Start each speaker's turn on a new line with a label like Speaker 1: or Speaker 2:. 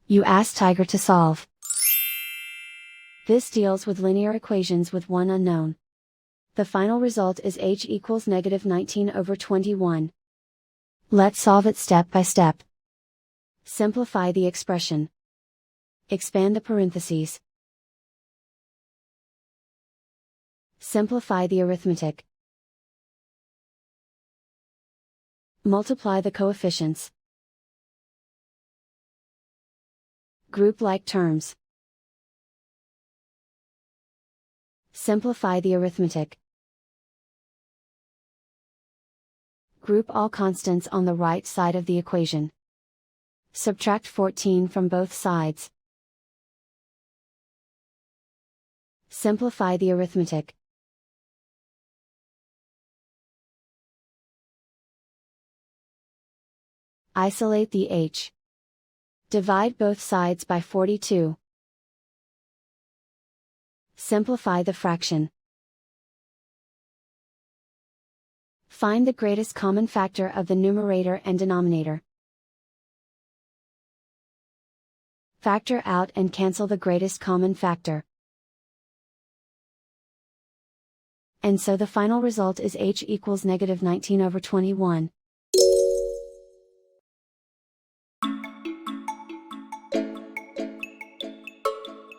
Speaker 1: You ask Tiger to solve. This deals with linear equations with one unknown. The final result is h equals -19/21. Let's solve it step by step. Simplify the expression. Expand the parentheses. Simplify the arithmetic. Multiply the coefficients. Group like terms. Simplify the arithmetic. Group all constants on the right side of the equation. Subtract 14 from both sides. Simplify the arithmetic. Isolate the h. Divide both sides by 42. Simplify the fraction. Find the greatest common factor of the numerator and denominator. Factor out and cancel the greatest common factor. And so the final result is h equals -19/21.